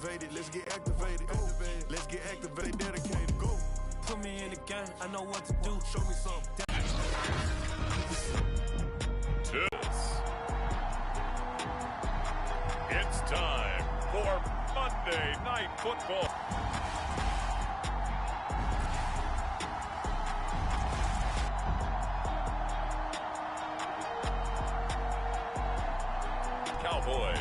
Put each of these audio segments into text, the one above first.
activated. Let's get activated. Go. Let's get activated. Dedicated. Go. Put me in the game. I know what to do. Show me something. It's time for Monday Night Football. Cowboys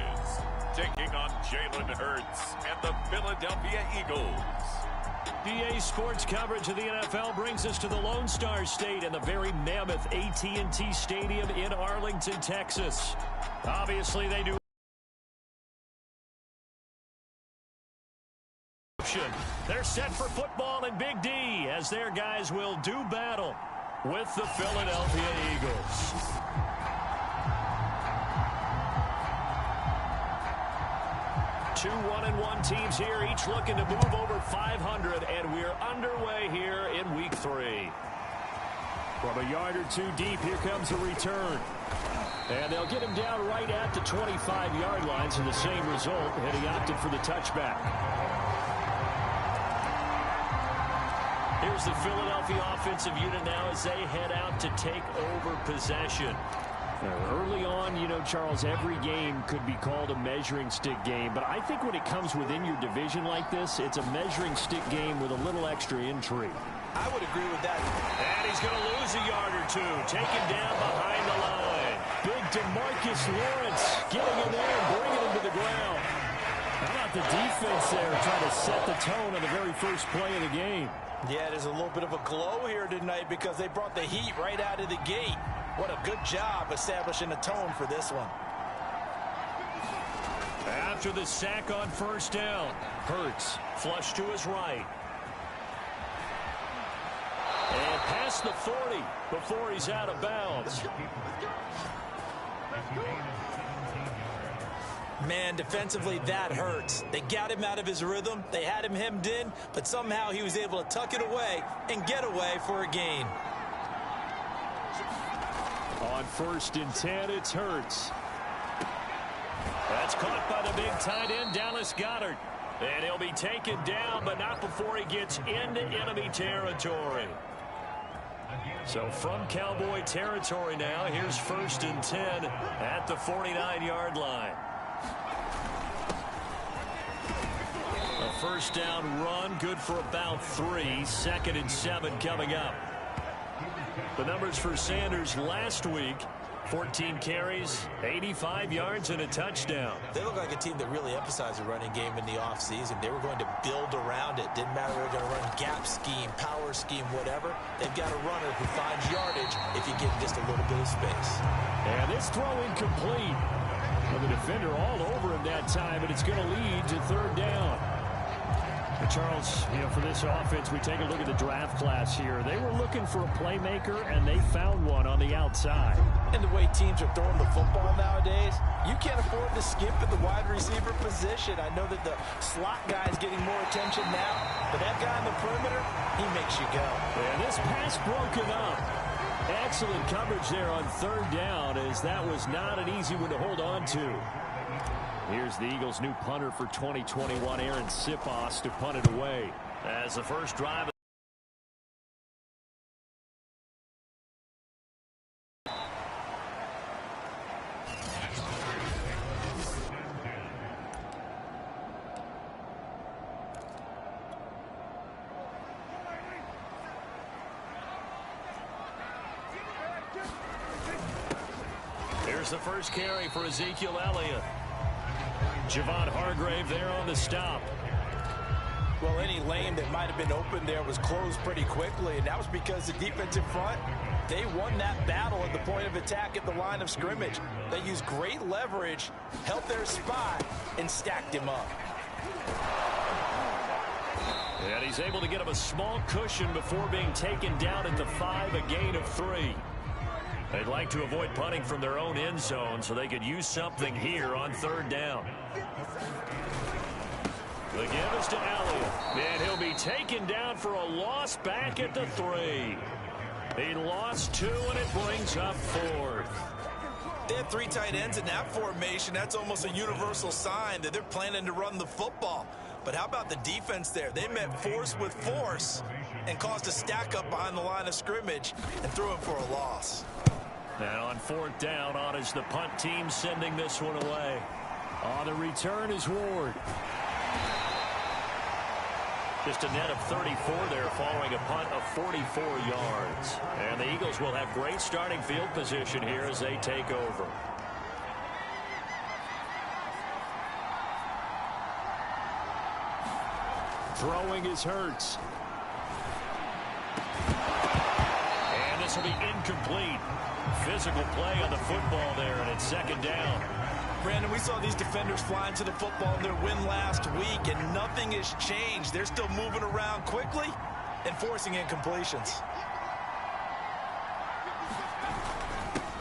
taking on Jalen Hurts and the Philadelphia Eagles. EA Sports coverage of the NFL brings us to the Lone Star State and the very mammoth AT&T Stadium in Arlington, Texas. Obviously, they do. They're set for football in Big D as their guys will do battle with the Philadelphia Eagles. Two 1-1 teams here, each looking to move over 500, and we're underway here in Week 3. From a yard or two deep, here comes a return. And they'll get him down right at the 25-yard line, so the same result, and he opted for the touchback. Here's the Philadelphia offensive unit now as they head out to take over possession. Early on, you know, Charles, every game could be called a measuring stick game. But I think when it comes within your division like this, it's a measuring stick game with a little extra intrigue. I would agree with that. And he's going to lose a yard or two. Taken down behind the line. Big DeMarcus Lawrence getting in there and bringing him to the ground. How about the defense there trying to set the tone on the very first play of the game? Yeah, there's a little bit of a glow here tonight because they brought the heat right out of the gate. What a good job establishing a tone for this one. After the sack on first down, Hurts flush to his right. And past the 40 before he's out of bounds. Man, defensively, that hurts. They got him out of his rhythm. They had him hemmed in, but somehow he was able to tuck it away and get away for a gain. On 1st and 10, it's Hurts. That's caught by the big tight end, Dallas Goedert. And he'll be taken down, but not before he gets into enemy territory. So from Cowboy territory now, here's 1st and 10 at the 49-yard line. A first down run, good for about 3. 2nd and 7 coming up. The numbers for Sanders last week, 14 carries, 85 yards, and a touchdown. They look like a team that really emphasized the running game in the offseason. They were going to build around it. Didn't matter if they were going to run gap scheme, power scheme, whatever. They've got a runner who finds yardage if you give him just a little bit of space. And this throw incomplete. Well, the defender all over him that time, and it's going to lead to 3rd down. Charles, you know, for this offense, we take a look at the draft class here. They were looking for a playmaker, and they found one on the outside. And the way teams are throwing the football nowadays, you can't afford to skip at the wide receiver position. I know that the slot guy is getting more attention now, but that guy on the perimeter, he makes you go. And this pass broken up. Excellent coverage there on 3rd down, as that was not an easy one to hold on to. Here's the Eagles' new punter for 2021, Aaron Sipos, to punt it away. As the first drive. Here's the first carry for Ezekiel Elliott. Javon Hargrave there on the stop. Well, any lane that might have been open there was closed pretty quickly, and that was because the defensive front, they won that battle at the point of attack at the line of scrimmage. They used great leverage, held their spot, and stacked him up. And he's able to get him a small cushion before being taken down at the 5, a gain of 3. They'd like to avoid punting from their own end zone so they could use something here on 3rd down. The give is to Elliott, and he'll be taken down for a loss back at the 3. He lost 2, and it brings up 4th. they had 3 tight ends in that formation. That's almost a universal sign that they're planning to run the football. But how about the defense there? They met force with force and caused a stack up behind the line of scrimmage and threw him for a loss. And on 4th down, on is the punt team sending this one away. On the return is Ward. Just a net of 34 there following a punt of 44 yards. And the Eagles will have great starting field position here as they take over. Throwing is Hurts. And this will be incomplete. Physical play on the football there, and it's 2nd down. Brandon, we saw these defenders flying to the football in their win last week, and nothing has changed. They're still moving around quickly and forcing incompletions.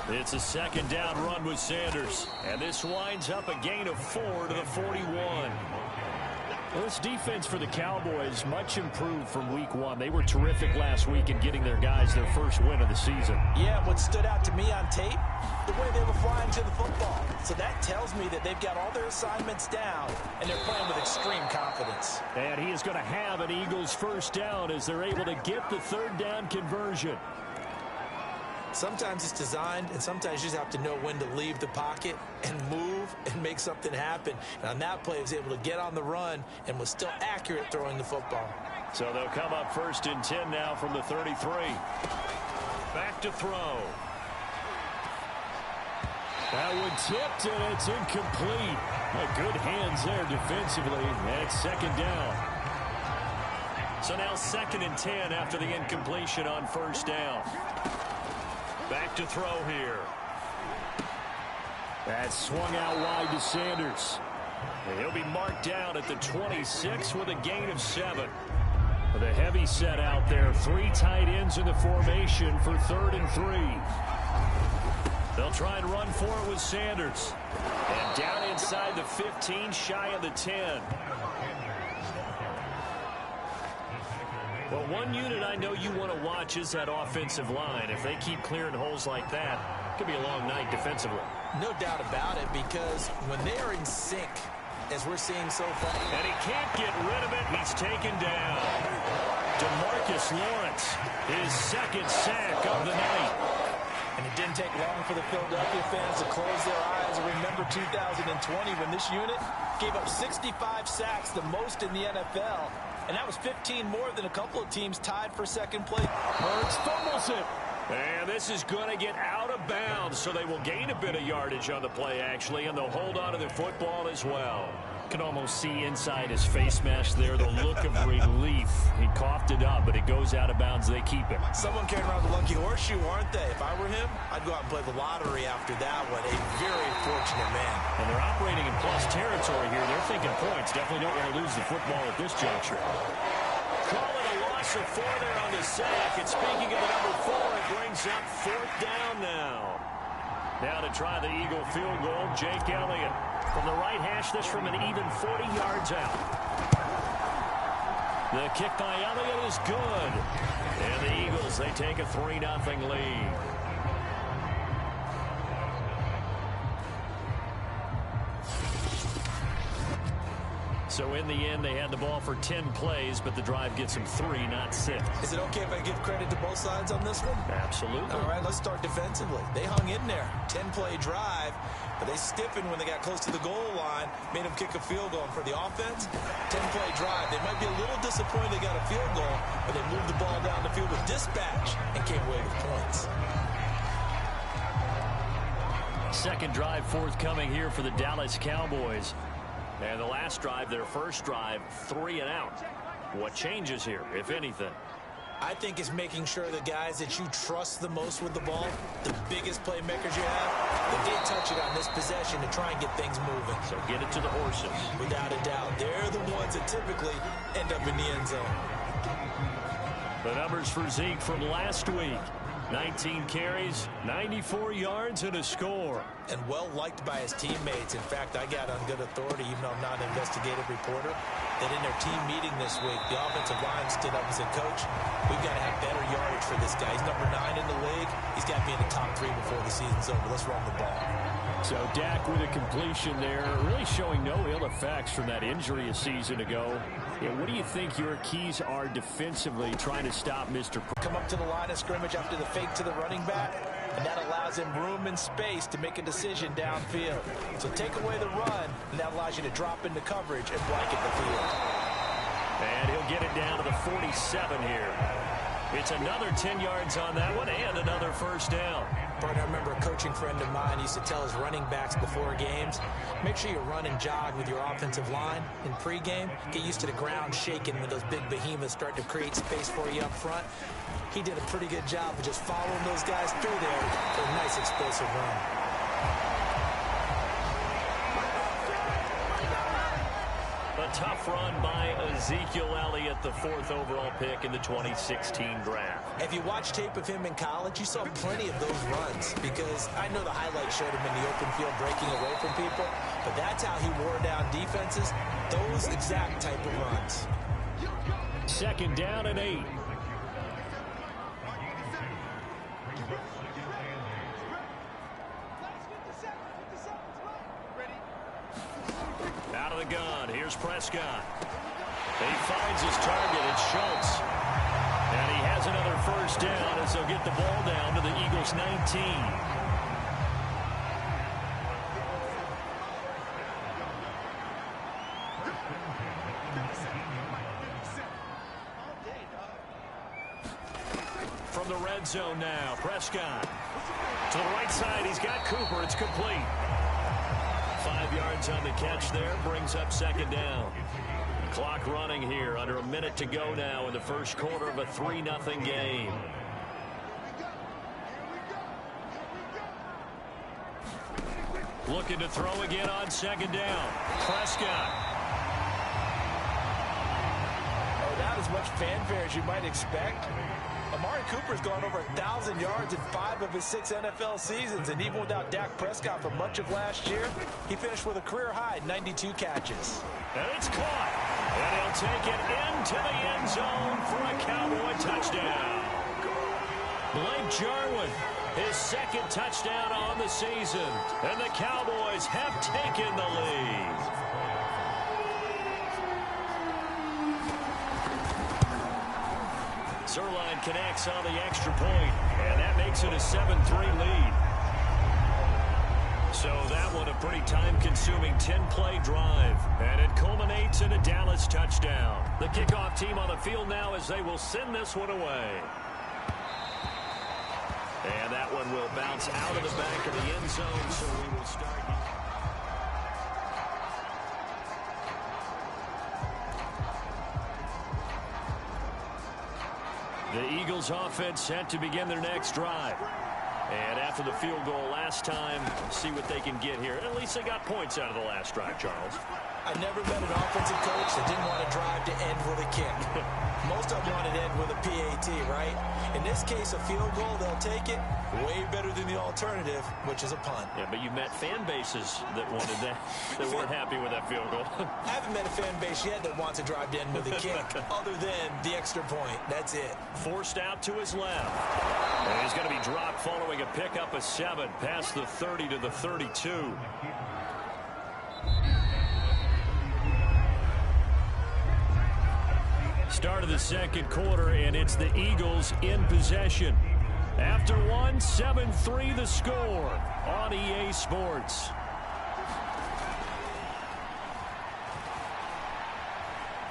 It's a 2nd down run with Sanders, and this winds up a gain of 4 to the 41. Well, this defense for the Cowboys much improved from week 1. They were terrific last week in getting their guys their first win of the season. Yeah, what stood out to me on tape, the way they were flying to the football. So that tells me that they've got all their assignments down, and they're playing with extreme confidence. And he is going to have an Eagles 1st down as they're able to get the 3rd down conversion. Sometimes it's designed, and sometimes you just have to know when to leave the pocket and move and make something happen. And on that play, he was able to get on the run and was still accurate throwing the football. So they'll come up 1st and 10 now from the 33. Back to throw. That one tipped, and it's incomplete. Good hands there defensively, and it's 2nd down. So now 2nd and 10 after the incompletion on 1st down. Back to throw here. That's swung out wide to Sanders. And he'll be marked down at the 26 with a gain of 7. With a heavy set out there, 3 tight ends in the formation for 3rd and 3. They'll try and run for it with Sanders. And down inside the 15, shy of the 10. Well, one unit I know you want to watch is that offensive line. If they keep clearing holes like that, it could be a long night defensively. No doubt about it, because when they are in sync, as we're seeing so far. And he can't get rid of it. He's taken down. DeMarcus Lawrence, his 2nd sack of the night. And it didn't take long for the Philadelphia fans to close their eyes and remember 2020 when this unit gave up 65 sacks, the most in the NFL. And that was 15 more than a couple of teams tied for 2nd place. Hurts fumbles it. And this is going to get out of bounds, so they will gain a bit of yardage on the play, actually, and they'll hold on to the football as well. Can almost see inside his face mask there the look of relief. He coughed it up, but it goes out of bounds. They keep it. Someone carrying around the lucky horseshoe, aren't they? If I were him, I'd go out and play the lottery after that one. A very fortunate man. And they're operating in plus territory here. They're thinking points. Definitely don't want to lose the football at this juncture. Call it a loss of 4 there on the sack. And speaking of the number 4, it brings up 4th down now. Now to try the Eagle field goal, Jake Elliott. From the right hash, this from an even 40 yards out. The kick by Elliott is good. And the Eagles, they take a 3-0 lead. So in the end, they had the ball for 10 plays, but the drive gets them 3, not 6. Is it okay if I give credit to both sides on this one? Absolutely. All right, let's start defensively. They hung in there. 10-play drive, but they stiffened when they got close to the goal line, made them kick a field goal. And for the offense, 10-play drive. They might be a little disappointed they got a field goal, but they moved the ball down the field with dispatch and came away with points. Second drive forthcoming here for the Dallas Cowboys. And the last drive, their first drive, 3 and out. What changes here, if anything? I think it's making sure the guys that you trust the most with the ball, the biggest playmakers you have, that they touch it on this possession to try and get things moving. So get it to the horses. Without a doubt. They're the ones that typically end up in the end zone. The numbers for Zeke from last week. 19 carries, 94 yards, and a score. And well liked by his teammates. In fact, I got on good authority, even though I'm not an investigative reporter, that in their team meeting this week, the offensive line stood up and said, Coach, we've got to have better yardage for this guy. He's number 9 in the league. He's got to be in the top 3 before the season's over. Let's run the ball. So Dak with a completion there, really showing no ill effects from that injury a season ago. Yeah, what do you think your keys are defensively trying to stop Mr. Come up to the line of scrimmage after the fake to the running back, and that allows him room and space to make a decision downfield. So take away the run, and that allows you to drop into coverage and blanket the field. And he'll get it down to the 47 here. It's another 10 yards on that one and another first down. Bart, I remember a coaching friend of mine used to tell his running backs before games, make sure you run and jog with your offensive line in pregame. Get used to the ground shaking when those big behemoths start to create space for you up front. He did a pretty good job of just following those guys through there for a nice explosive run. A tough run by Ezekiel Elliott, the 4th overall pick in the 2016 draft. If you watch tape of him in college, you saw plenty of those runs, because I know the highlights showed him in the open field breaking away from people, but that's how he wore down defenses, those exact type of runs. 2nd down and 8. Out of the gun, here's Prescott. He finds his target, it's Schultz. And he has another first down as they'll get the ball down to the Eagles' 19. From the red zone now, Prescott. To the right side, he's got Cooper, it's complete. 5 yards on the catch there, brings up 2nd down. Clock running here, under a minute to go now in the first quarter of a 3-0 game. Looking to throw again on 2nd down. Prescott. Oh, not as much fanfare as you might expect. Amari Cooper's gone over 1,000 yards in 5 of his 6 NFL seasons, and even without Dak Prescott for much of last year, he finished with a career-high 92 catches. And it's caught, and he'll take it into the end zone for a Cowboy touchdown. Blake Jarwin, his 2nd touchdown on the season, and the Cowboys have taken the lead. Zerline connects on the extra point, and that makes it a 7-3 lead. So that one a pretty time-consuming 10-play drive, and it culminates in a Dallas touchdown. The kickoff team on the field now as they will send this one away. And that one will bounce out of the back of the end zone, so we will start. The Eagles offense set to begin their next drive. And after the field goal last time, see what they can get here. At least they got points out of the last drive, Charles. I never met an offensive coach that didn't want to drive to end with a kick. Most of them wanted to end with a PAT, right? In this case, a field goal, they'll take it. Way better than the alternative, which is a punt. Yeah, but you met fan bases that wanted that, that weren't happy with that field goal. I haven't met a fan base yet that wants to drive to end with a kick, other than the extra point. That's it. Forced out to his left. And he's going to be dropped following a pickup of 7 past the 30 to the 32. Start of the second quarter, and it's the Eagles in possession. After one, 7-3 the score on EA Sports.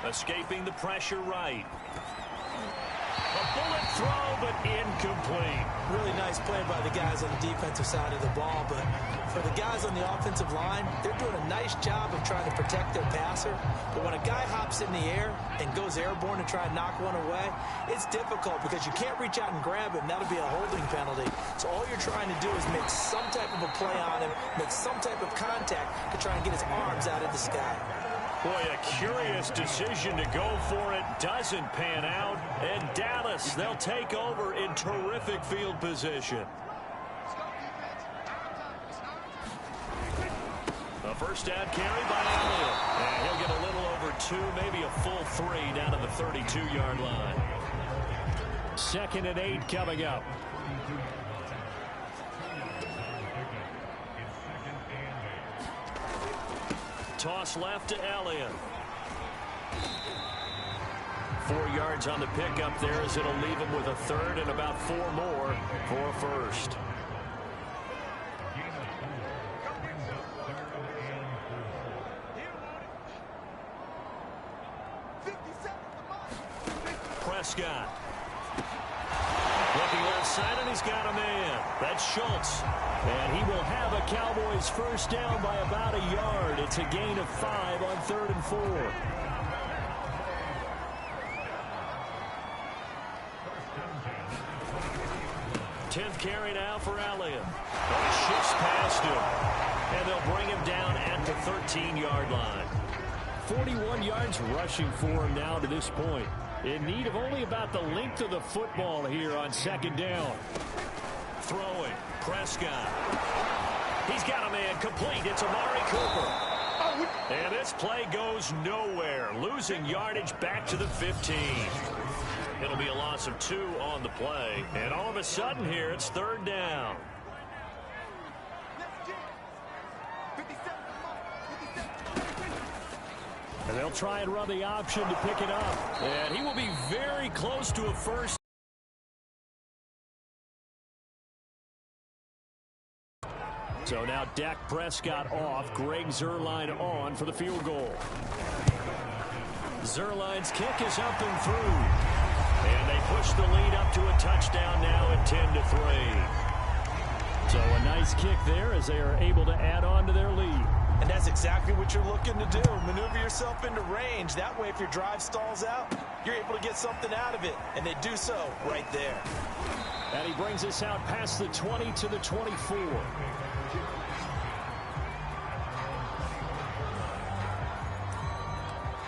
Escaping the pressure right. A bullet throw, but incomplete. Really nice play by the guys on the defensive side of the ball, but for the guys on the offensive line, they're doing a nice job of trying to protect their passer. But when a guy hops in the air and goes airborne to try and knock one away, it's difficult because you can't reach out and grab him. That'll be a holding penalty. So all you're trying to do is make some type of a play on him, make some type of contact to try and get his arms out of the sky. Boy, a curious decision to go for it. Doesn't pan out. And Dallas, they'll take over in terrific field position. A first down carry by Elliott. And he'll get a little over 2, maybe a full 3 down to the 32-yard line. 2nd and 8 coming up. Toss left to Elliott. 4 yards on the pickup there as it'll leave him with a 3rd and about 4 more for a first. Prescott. Looking left side, and he's got a man. That's Schultz. And he will have a Cowboys first down by about a yard. It's a gain of 5 on 3rd and 4. Tenth carry now for Elliott. But he shifts past him. And they'll bring him down at the 13-yard line. 41 yards rushing for him now to this point. In need of only about the length of the football here on 2nd down. Throwing. Prescott. He's got a man complete. It's Amari Cooper. And this play goes nowhere. Losing yardage back to the 15. It'll be a loss of 2 on the play. And all of a sudden here, it's 3rd down. And they'll try and run the option to pick it up. And he will be very close to a first. So now Dak Prescott off. Greg Zuerlein on for the field goal. Zuerlein's kick is up and through. And they push the lead up to a touchdown now at 10-3. So a nice kick there as they are able to add on to their lead. And that's exactly what you're looking to do. Maneuver yourself into range. That way, if your drive stalls out, you're able to get something out of it. And they do so right there. And he brings us out past the 20 to the 24.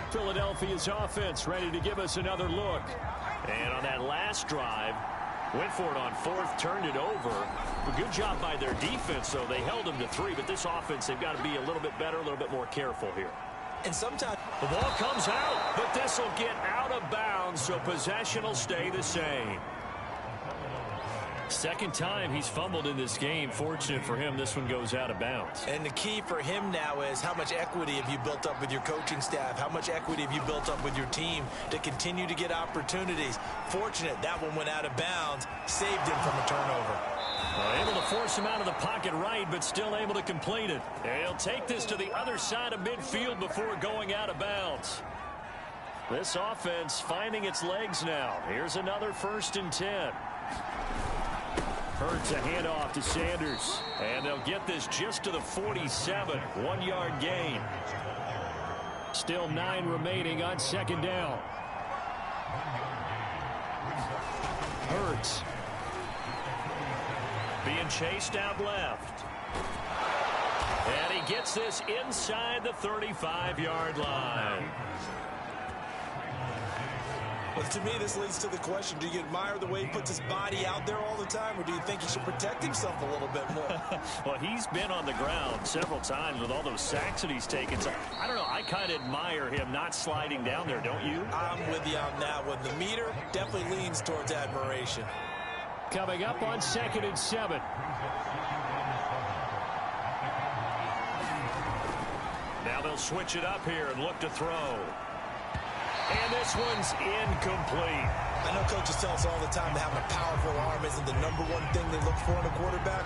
Philadelphia's offense ready to give us another look. And on that last drive, went for it on 4th, turned it over. A good job by their defense, though. They held them to 3, but this offense, they've got to be a little bit better, a little bit more careful here. And sometimes the ball comes out, but this will get out of bounds, so possession will stay the same. 2nd time he's fumbled in this game. Fortunate for him, this one goes out of bounds. And the key for him now is how much equity have you built up with your coaching staff? How much equity have you built up with your team to continue to get opportunities? Fortunate that one went out of bounds, saved him from a turnover. Able to force him out of the pocket right, but still able to complete it. And he'll take this to the other side of midfield before going out of bounds. This offense finding its legs now. Here's another 1st and 10. Hurts a handoff to Sanders. And they'll get this just to the 47. 1-yard gain. Still 9 remaining on 2nd down. Hurts. Being chased out left. And he gets this inside the 35-yard line. But to me, this leads to the question, do you admire the way he puts his body out there all the time, or do you think he should protect himself a little bit more? Well, he's been on the ground several times with all those sacks that he's taken. So, I don't know, I kind of admire him not sliding down there, don't you? I'm with you on that one. The meter definitely leans towards admiration. Coming up on 2nd and 7. Now they'll switch it up here and look to throw. And this one's incomplete. I know coaches tell us all the time that having a powerful arm isn't the #1 thing they look for in a quarterback.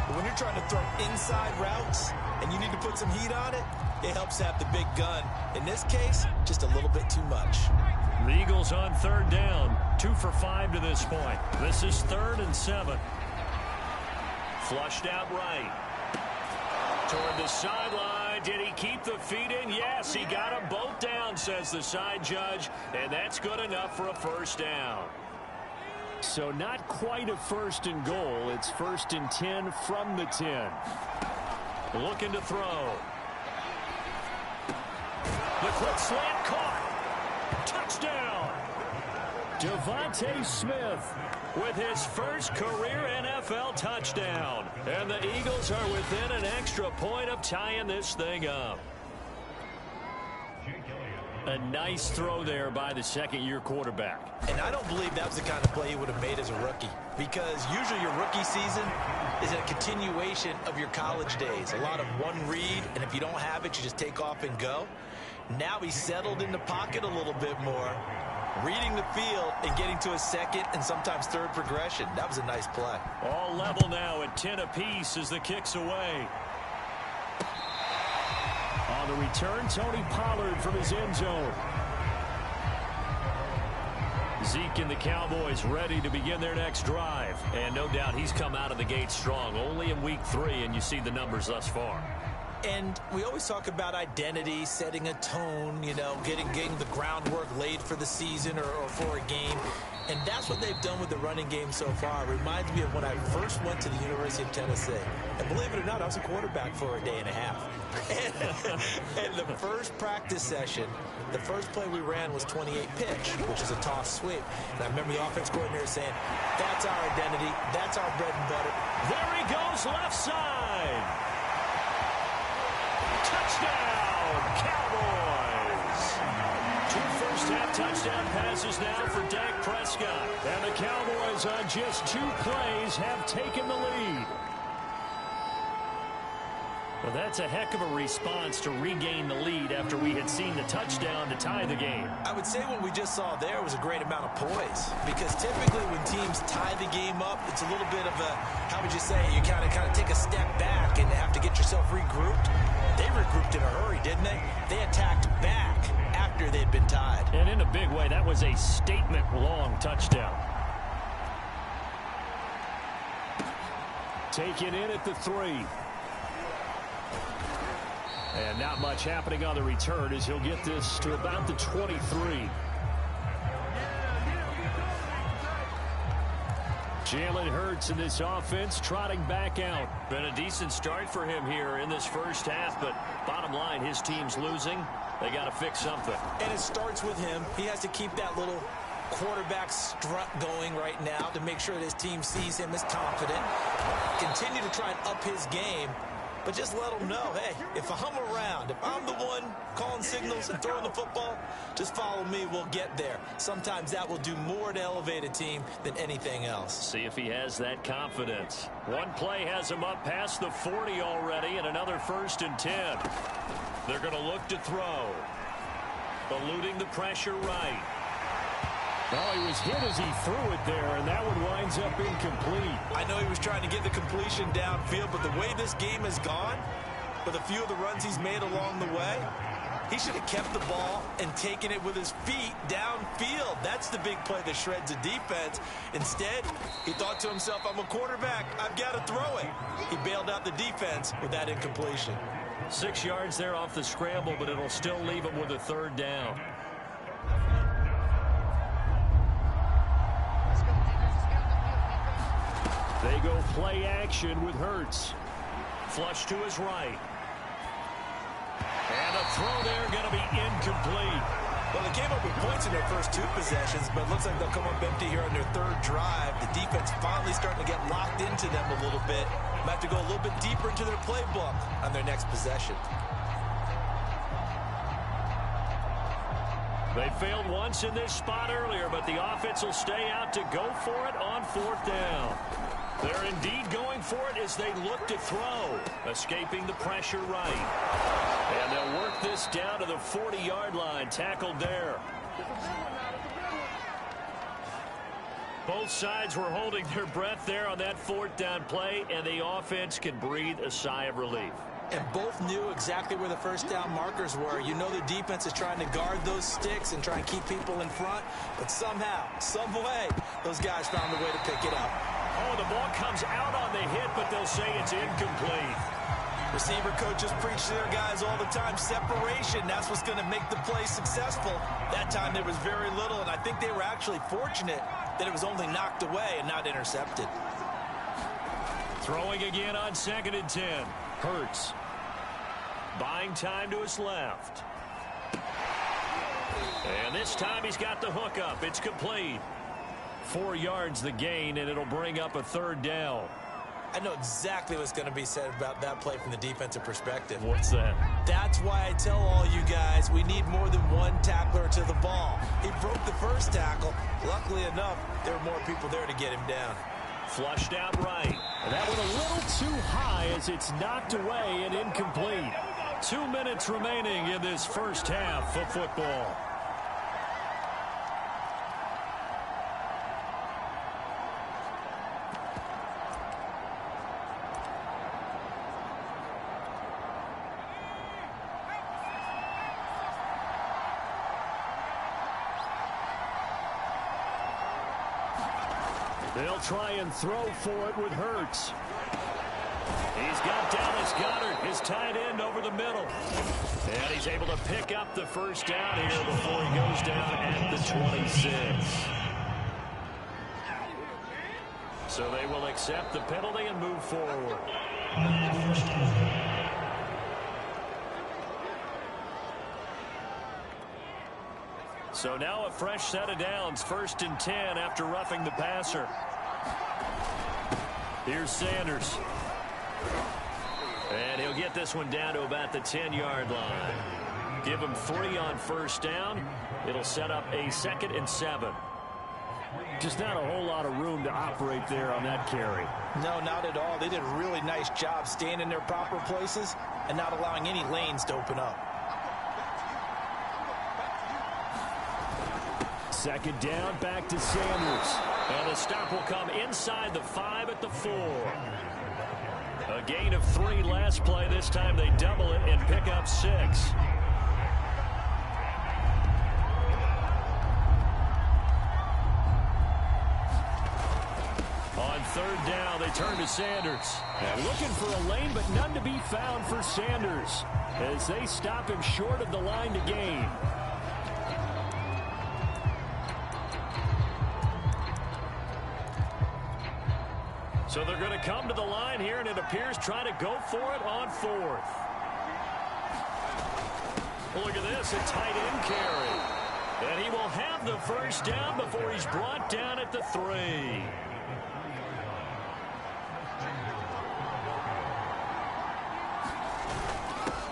But when you're trying to throw inside routes and you need to put some heat on it, it helps have the big gun. In this case, just a little bit too much. The Eagles on 3rd down. 2 for 5 to this point. This is 3rd and 7. Flushed out right. Toward the sideline. Did he keep the feet in? Yes, he got them both down, says the side judge. And that's good enough for a first down. So not quite a 1st and goal. It's 1st and 10 from the 10. Looking to throw. The quick slant caught. Touchdown. Devontae Smith with his first career NFL touchdown. And the Eagles are within an extra point of tying this thing up. a nice throw there by the second-year quarterback. And I don't believe that was the kind of play he would have made as a rookie, because usually your rookie season is a continuation of your college days. A lot of one read, and if you don't have it, you just take off and go. Now he's settled in the pocket a little bit more, reading the field and getting to a second and sometimes third progression. That was a nice play. All level now at 10 apiece as the kick's away. On the return, Tony Pollard from his end zone. Zeke and the Cowboys ready to begin their next drive. And no doubt he's come out of the gate strong. Only in week 3, and you see the numbers thus far. And we always talk about identity, setting a tone, you know, getting the groundwork laid for the season or for a game. And that's what they've done with the running game so far. It reminds me of when I first went to the University of Tennessee. And believe it or not, I was a quarterback for a day and a half. And the first practice session, the first play we ran was 28 pitch, which is a toss sweep. And I remember the offense coordinator saying, that's our identity, that's our bread and butter. There he goes, left side. Touchdown, Cowboys! 2 first-half touchdown passes now for Dak Prescott. And the Cowboys on just 2 plays have taken the lead. Well, that's a heck of a response to regain the lead after we had seen the touchdown to tie the game. I would say what we just saw there was a great amount of poise, because typically when teams tie the game up, it's a little bit of a, how would you say, you kind of take a step back and have to get yourself regrouped. They regrouped in a hurry, didn't they? They attacked back after they'd been tied. And in a big way, that was a statement-long touchdown. Taken in at the 3. And not much happening on the return as he'll get this to about the 23. Jalen Hurts in this offense trotting back out. Been a decent start for him here in this first half, but bottom line, his team's losing. They got to fix something. And it starts with him. He has to keep that little quarterback strut going right now to make sure that his team sees him as confident. Continue to try and up his game. But just let them know, hey, if I'm around, if I'm the one calling signals and throwing the football, just follow me, we'll get there. Sometimes that will do more to elevate a team than anything else. See if he has that confidence. One play has him up past the 40 already, and another 1st and 10. They're going to look to throw. Eluding the pressure right. Well, he was hit as he threw it there, and that one winds up incomplete. I know he was trying to get the completion downfield, but the way this game has gone, with a few of the runs he's made along the way, he should have kept the ball and taken it with his feet downfield. That's the big play that shreds a defense. Instead, he thought to himself, I'm a quarterback, I've got to throw it. He bailed out the defense with that incompletion. 6 yards there off the scramble, but it'll still leave him with a 3rd down. They go play action with Hurts. Flush to his right. And a throw there going to be incomplete. Well, they came up with points in their first 2 possessions, but it looks like they'll come up empty here on their 3rd drive. The defense finally starting to get locked into them a little bit. Might have to go a little bit deeper into their playbook on their next possession. They failed once in this spot earlier, but the offense will stay out to go for it on 4th down. They're indeed going for it as they look to throw. Escaping the pressure right. And they'll work this down to the 40-yard line. Tackled there. Both sides were holding their breath there on that 4th down play, and the offense can breathe a sigh of relief. And both knew exactly where the 1st down markers were. You know the defense is trying to guard those sticks and try and keep people in front. But somehow, some way, those guys found a way to pick it up. Oh, the ball comes out on the hit, but they'll say it's incomplete. Receiver coaches preach to their guys all the time. Separation, that's what's going to make the play successful. That time there was very little, and I think they were actually fortunate that it was only knocked away and not intercepted. Throwing again on 2nd and 10. Hurts. Buying time to his left. And this time he's got the hook up. It's complete. 4 yards the gain, and it'll bring up a 3rd down. I know exactly what's going to be said about that play from the defensive perspective. What's that? That's why I tell all you guys we need more than one tackler to the ball. He broke the first tackle. Luckily enough, there were more people there to get him down. Flushed out right. And that one a little too high as it's knocked away and incomplete. 2 minutes remaining in this first half of football. They'll try and throw for it with Hurts. He's got Dallas Goedert, his tight end, over the middle. And he's able to pick up the first down here before he goes down at the 26. So they will accept the penalty and move forward. So now a fresh set of downs, 1st and 10 after roughing the passer. Here's Sanders. And he'll get this one down to about the 10-yard line. Give him 3 on first down. It'll set up a 2nd and 7. Just not a whole lot of room to operate there on that carry. No, not at all. They did a really nice job staying in their proper places and not allowing any lanes to open up. 2nd down, back to Sanders. And the stop will come inside the 5 at the 4. A gain of 3 last play. This time they double it and pick up 6. On 3rd down, they turn to Sanders. And looking for a lane, but none to be found for Sanders as they stop him short of the line to gain. So they're going to come to the line here, and it appears trying to go for it on 4th. Look at this, a tight end carry. And he will have the first down before he's brought down at the 3.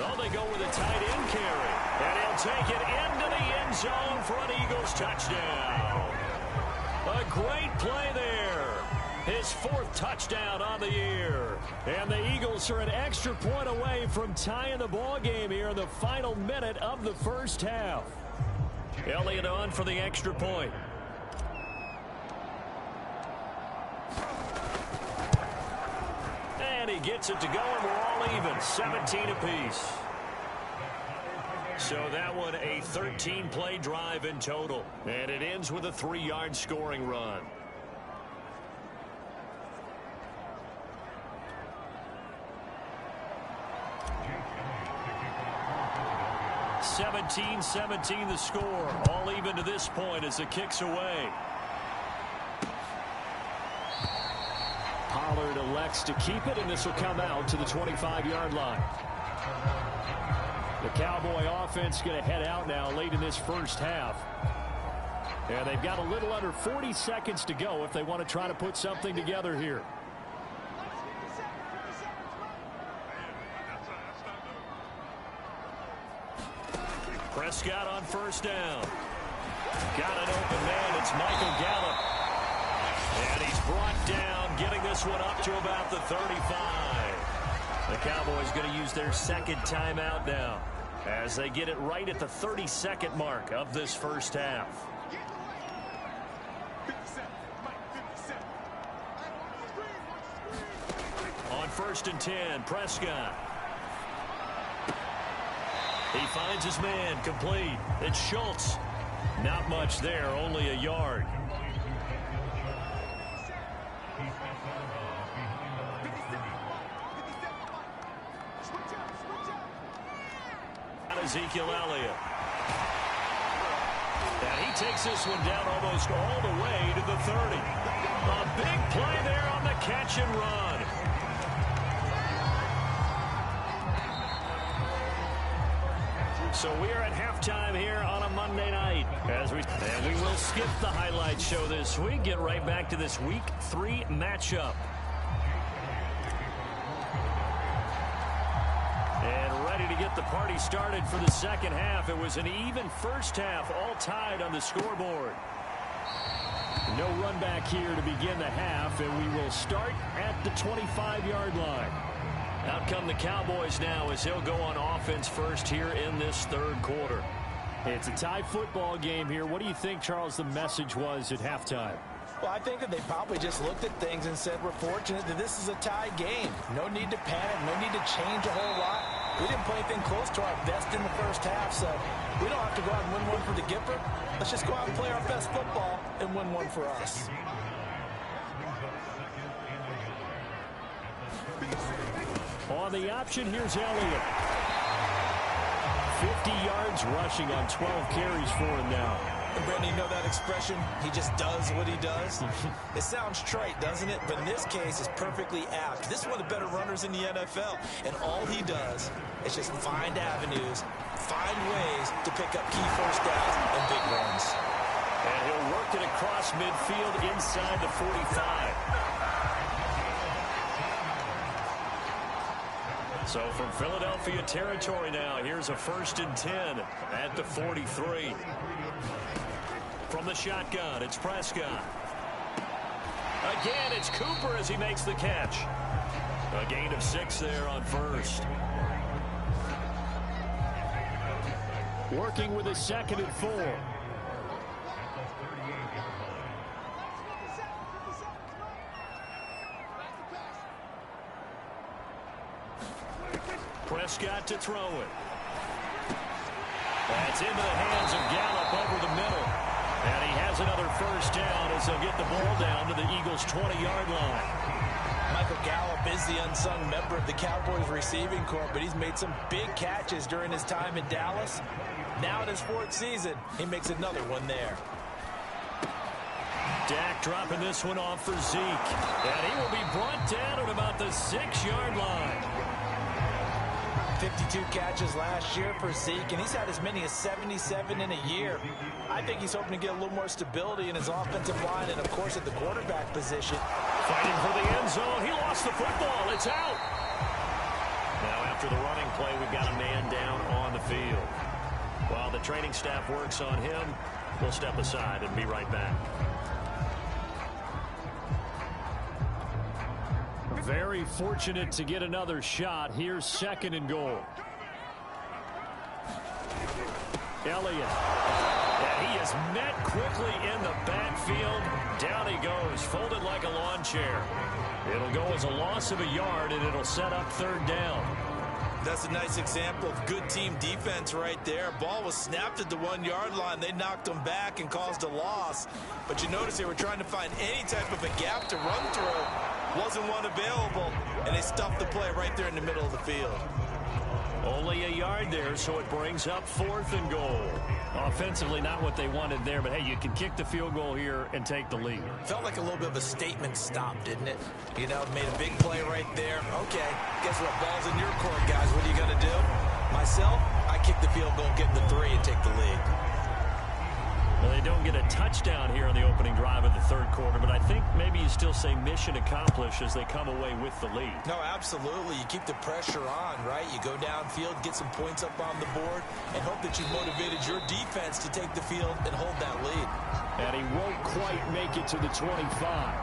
Oh, they go with a tight end carry. And he'll take it into the end zone for an Eagles touchdown. A great play there. His 4th touchdown on the year. And the Eagles are an extra point away from tying the ball game here in the final minute of the first half. Elliott on for the extra point. And he gets it to go, and we're all even. 17 apiece. So that one a 13-play drive in total. And it ends with a 3-yard scoring run. 17-17 the score. All even to this point as the kick's away. Pollard elects to keep it, and this will come out to the 25-yard line. The Cowboy offense going to head out now late in this first half. And they've got a little under 40 seconds to go if they want to try to put something together here. Prescott on first down. Got an open man. It's Michael Gallup. And he's brought down, getting this one up to about the 35. The Cowboys going to use their 2nd timeout now as they get it right at the 32nd mark of this first half. On 1st and 10, Prescott. He finds his man, complete. It's Schultz. Not much there, only a yard. Ezekiel Elliott. And he takes this one down almost all the way to the 30. A big play there on the catch and run. So we are at halftime here on a Monday night. And we will skip the highlight show this week. Get right back to this Week 3 matchup. get the party started for the second half. It was an even first half, all tied on the scoreboard. No run back here to begin the half, and we will start at the 25-yard line. Out come the Cowboys now as they'll go on offense first here in this third quarter. It's a tie football game here. What do you think, Charles, the message was at halftime? Well, I think that they probably just looked at things and said, we're fortunate that this is a tie game. No need to panic, no need to change a whole lot. We didn't play anything close to our best in the first half, so we don't have to go out and win one for the Gipper. Let's just go out and play our best football and win one for us. On the option, here's Elliott. 50 yards rushing on 12 carries for him now. And Brandon, you know that expression? He just does what he does. It sounds trite, doesn't it? But in this case, it's perfectly apt. This is one of the better runners in the NFL. And all he does is just find avenues, find ways to pick up key first downs and big runs. And he'll work it across midfield inside the 45. So from Philadelphia territory now, here's a 1st and 10 at the 43. From the shotgun, it's Prescott. Again, it's Cooper as he makes the catch. A gain of 6 there on first. Working with a 2nd and 4. Prescott to throw it. That's into the hands of Gallup over the middle. And he has another first down as they'll get the ball down to the Eagles' 20-yard line. Michael Gallup is the unsung member of the Cowboys receiving corps, but he's made some big catches during his time in Dallas. Now in his 4th season, he makes another one there. Dak dropping this one off for Zeke. And he will be brought down at about the 6-yard line. 52 catches last year for Zeke, and he's had as many as 77 in a year. I think he's hoping to get a little more stability in his offensive line and, of course, at the quarterback position. Fighting for the end zone. He lost the football. It's out. Now, after the running play, we've got a man down on the field. While the training staff works on him, we'll step aside and be right back. Very fortunate to get another shot. Here's 2nd and goal. Elliott. And he is met quickly in the backfield. Down he goes, folded like a lawn chair. It'll go as a loss of a yard, and it'll set up 3rd down. That's a nice example of good team defense right there. Ball was snapped at the 1-yard line. They knocked him back and caused a loss. But you notice they were trying to find any type of a gap to run through. Wasn't one available, and they stuffed the play right there in the middle of the field. Only a yard there, so it brings up 4th and goal. Offensively, not what they wanted there, but hey, you can kick the field goal here and take the lead. Felt like a little bit of a statement stop, didn't it? You know, made a big play right there. Okay, guess what? Ball's in your court, guys. What are you going to do? Myself, I kick the field goal, get the 3, and take the lead. Well, they don't get a touchdown here on the opening drive of the 3rd quarter, but I think maybe you still say mission accomplished as they come away with the lead. No, absolutely. You keep the pressure on, right? You go downfield, get some points up on the board, and hope that you've motivated your defense to take the field and hold that lead. And he won't quite make it to the 25.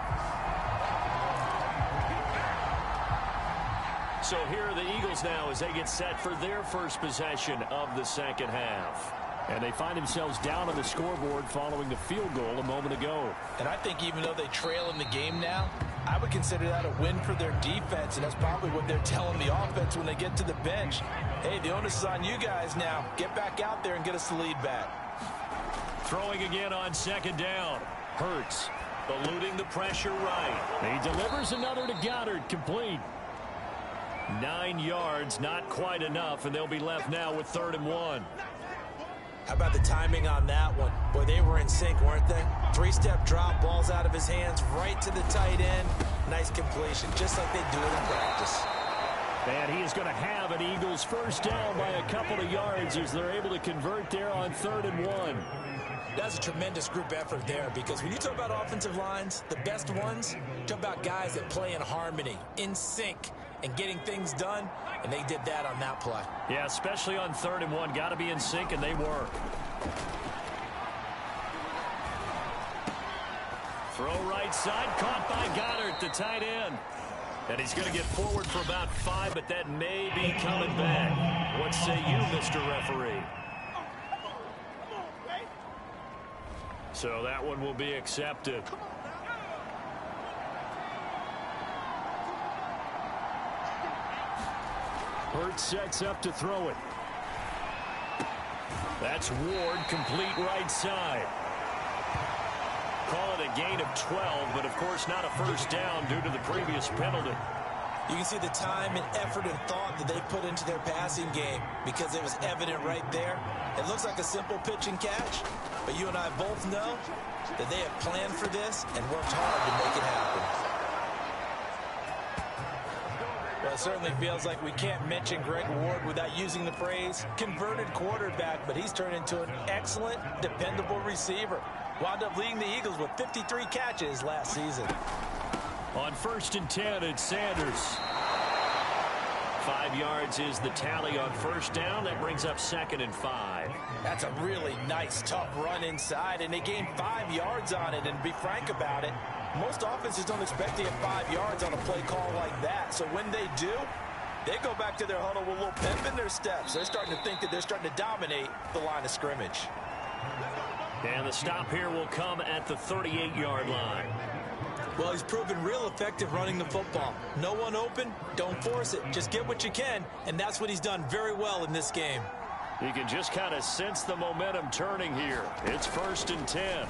So here are the Eagles now as they get set for their first possession of the second half. And they find themselves down on the scoreboard following the field goal a moment ago. And I think even though they trail in the game now, I would consider that a win for their defense, and that's probably what they're telling the offense when they get to the bench. Hey, the onus is on you guys now. Get back out there and get us the lead back. Throwing again on 2nd down. Hurts eluding the pressure right. He delivers another to Goddard, complete. 9 yards, not quite enough, and they'll be left now with 3rd and 1. How about the timing on that one? Boy, they were in sync, weren't they? 3-step drop, ball's out of his hands, right to the tight end. Nice completion, just like they do it in practice. And he is going to have an Eagles first down by a couple of yards as they're able to convert there on 3rd and 1. That's a tremendous group effort there, because when you talk about offensive lines, the best ones, talk about guys that play in harmony, in sync, and getting things done, and they did that on that play. Yeah, especially on 3rd and 1. Got to be in sync, and they were. Throw right side, caught by Goddard, the tight end. And he's going to get forward for about 5, but that may be coming back. What say you, Mr. Referee? So that one will be accepted. Hurts sets up to throw it. That's Ward, complete right side. Call it a gain of 12, but of course not a first down due to the previous penalty. You can see the time and effort and thought that they put into their passing game, because it was evident right there. It looks like a simple pitch and catch, but you and I both know that they have planned for this and worked hard to make it happen. Well, it certainly feels like we can't mention Greg Ward without using the phrase converted quarterback, but he's turned into an excellent, dependable receiver. Wound up leading the Eagles with 53 catches last season. On 1st and 10, it's Sanders. 5 yards is the tally on first down. That brings up 2nd and 5. That's a really nice, tough run inside, and they gained 5 yards on it. And to be frank about it, most offenses don't expect to get 5 yards on a play call like that. So when they do, they go back to their huddle with a little pep in their steps. They're starting to think that they're starting to dominate the line of scrimmage. And the stop here will come at the 38-yard line. Well, he's proven real effective running the football. No one open, don't force it. Just get what you can, and that's what he's done very well in this game. You can just kind of sense the momentum turning here. It's 1st and 10.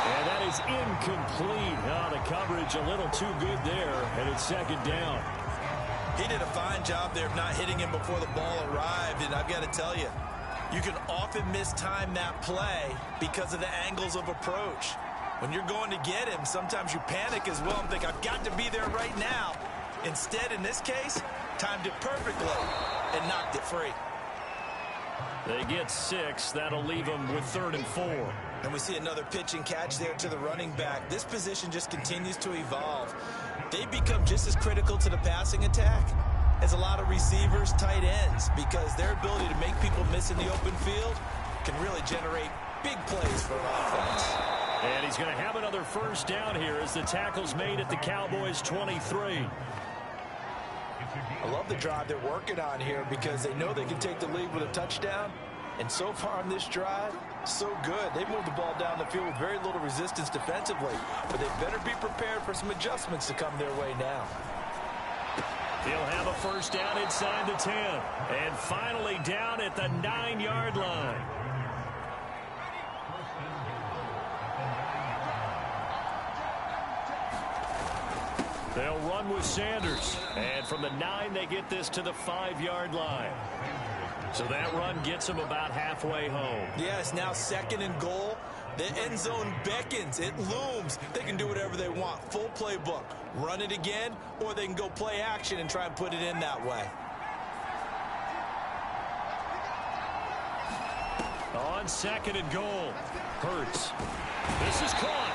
And that is incomplete. Oh, the coverage a little too good there, and it's 2nd down. He did a fine job there of not hitting him before the ball arrived, and I've got to tell you, you can often mistime that play because of the angles of approach. When you're going to get him, sometimes you panic as well and think, I've got to be there right now. Instead, in this case, timed it perfectly and knocked it free. They get 6. That'll leave them with 3rd and 4. And we see another pitch and catch there to the running back. This position just continues to evolve. They become just as critical to the passing attack as a lot of receivers, tight ends, because their ability to make people miss in the open field can really generate big plays for an offense. And he's going to have another first down here as the tackle's made at the Cowboys' 23. I love the drive they're working on here, because they know they can take the lead with a touchdown. And so far on this drive, so good. They moved the ball down the field with very little resistance defensively, but they better be prepared for some adjustments to come their way now. He'll have a first down inside the 10. And finally down at the 9-yard line. They'll run with Sanders. And from the 9, they get this to the 5-yard line. So that run gets them about halfway home. Yeah, it's now 2nd and goal. The end zone beckons. It looms. They can do whatever they want. Full playbook. Run it again, or they can go play action and try and put it in that way. On 2nd and goal. Hurts. This is caught.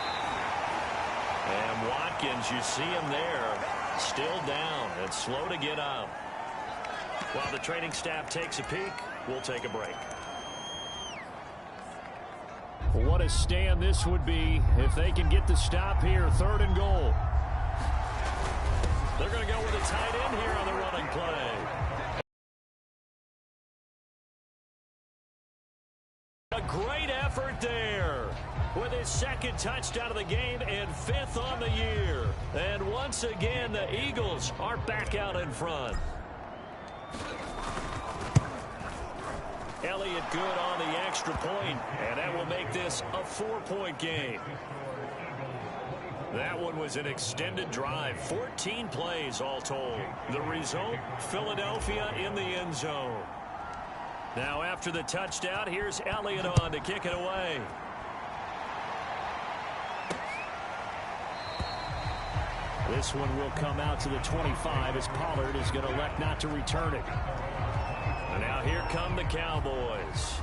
And Watkins, you see him there, still down and slow to get up. While the training staff takes a peek, we'll take a break. What a stand this would be if they can get the stop here. 3rd and goal. They're going to go with a tight end here on the running play. A great effort there with his 2nd touchdown of the game and 5th on the year. And once again, the Eagles are back out in front. Elliott good on the extra point, and that will make this a 4-point game. That one was an extended drive, 14 plays all told. The result, Philadelphia in the end zone. Now after the touchdown, here's Elliott on to kick it away. This one will come out to the 25 as Pollard is going to elect not to return it. And now here come the Cowboys.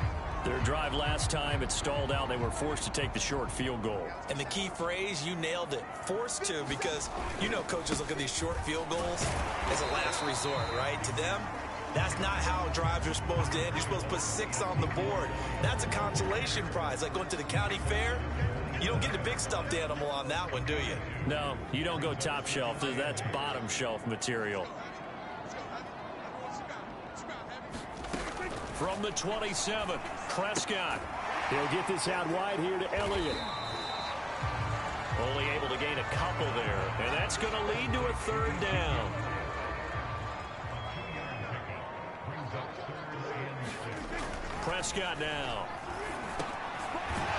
Their drive last time, it stalled out. They were forced to take the short field goal. And the key phrase, you nailed it, forced to, because you know coaches look at these short field goals as a last resort, right? To them, that's not how drives are supposed to end. You're supposed to put 6 on the board. That's a consolation prize, like going to the county fair. You don't get the big stuffed animal on that one, do you? No, you don't go top shelf. That's bottom shelf material. From the 27, Prescott. He'll get this out wide here to Elliott. Only able to gain a couple there, and that's going to lead to a 3rd down. Prescott now.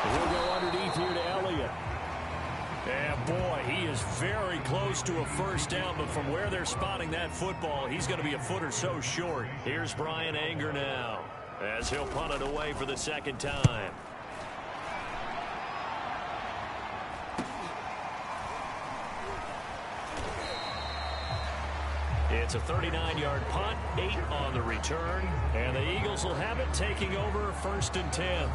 We'll go underneath here to Elliott. And boy, he is very close to a 1st down, but from where they're spotting that football, he's going to be a foot or so short. Here's Brian Anger now, as he'll punt it away for the 2nd time. It's a 39-yard punt, 8 on the return, and the Eagles will have it taking over 1st and 10.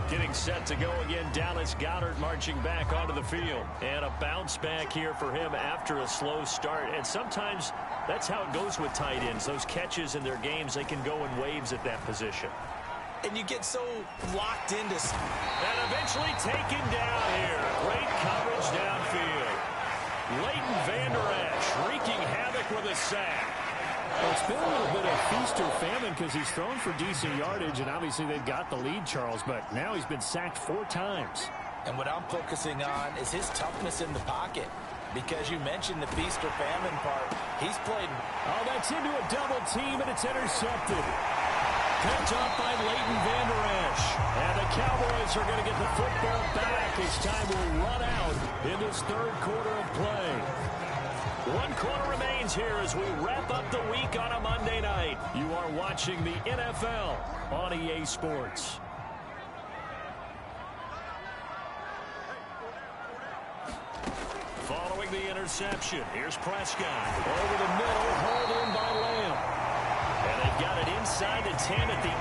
Getting set to go again, Dallas Goedert marching back onto the field. And a bounce back here for him after a slow start. And sometimes that's how it goes with tight ends. Those catches in their games, they can go in waves at that position. And you get so locked into... And eventually taken down here. Great coverage downfield. Leighton Vander Esch wreaking havoc with a sack. Well, it's been a little bit of feast or famine because he's thrown for decent yardage, and obviously they've got the lead, Charles, but now he's been sacked 4 times. And what I'm focusing on is his toughness in the pocket, because you mentioned the feast or famine part. He's played... Oh, that's into a double team, and it's intercepted. Picked up by Leighton Vander Esch. And the Cowboys are going to get the football back as time will run out in this 3rd quarter of play. 1 quarter remains here as we wrap up the week on a Monday night. You are watching the NFL on EA Sports. Following the interception, here's Prescott. Over the middle, hauled in by Lamb. And they've got it inside the 10 at the 8.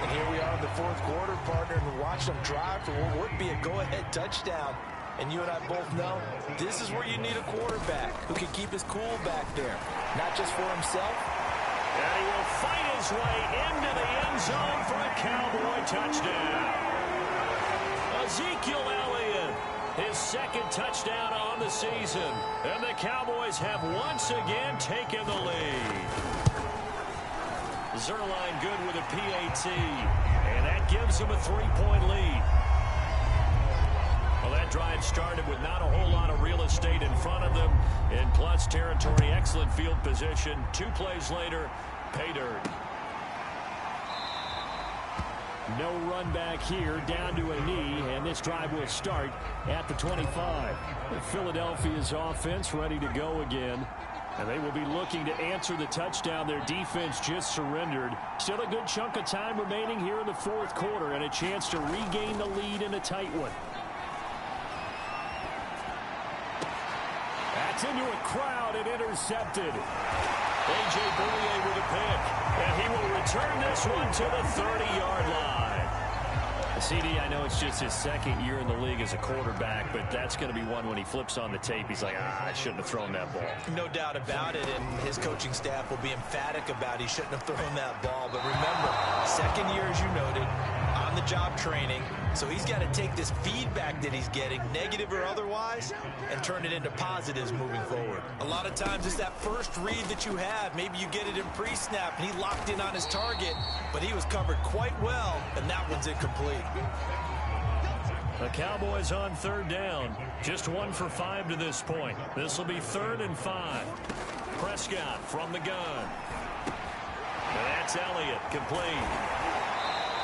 And here we are in the 4th quarter, partner, and watch them drive for what would be a go-ahead touchdown. And you and I both know this is where you need a quarterback who can keep his cool back there, not just for himself. And he will fight his way into the end zone for a Cowboy touchdown. Ezekiel Elliott, his 2nd touchdown on the season. And the Cowboys have once again taken the lead. Zerline good with a PAT, and that gives him a 3-point lead. Well, that drive started with not a whole lot of real estate in front of them. In plus territory, excellent field position. 2 plays later, pay dirt. No run back here, down to a knee, and this drive will start at the 25. Philadelphia's offense ready to go again. And they will be looking to answer the touchdown their defense just surrendered. Still a good chunk of time remaining here in the 4th quarter, and a chance to regain the lead in a tight one. That's into a crowd and intercepted. A.J. Bouye with a pick, and he will return this one to the 30-yard line. CD, I know it's just his 2nd year in the league as a quarterback, but that's going to be one when he flips on the tape. He's like, I shouldn't have thrown that ball. No doubt about it, and his coaching staff will be emphatic about he shouldn't have thrown that ball. But remember, 2nd year, as you noted, on-the-job training, so he's got to take this feedback that he's getting, negative or otherwise, and turn it into positives moving forward. A lot of times it's that first read that you have. Maybe you get it in pre-snap, and he locked in on his target, but he was covered quite well, and that one's incomplete. The Cowboys on 3rd down. Just 1 for 5 to this point. This will be 3rd and 5. Prescott from the gun. And that's Elliott, complete.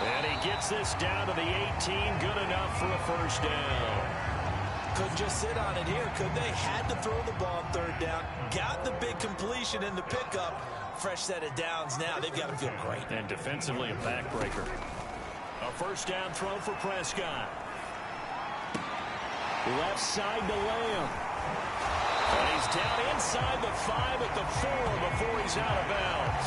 And he gets this down to the 18, good enough for a 1st down. Couldn't just sit on it here, could they? Had to throw the ball on 3rd down. Got the big completion in the pickup. Fresh set of downs now. They've got to feel great. And defensively a backbreaker. A 1st down throw for Prescott. Left side to Lamb. And he's down inside the 5 at the 4 before he's out of bounds.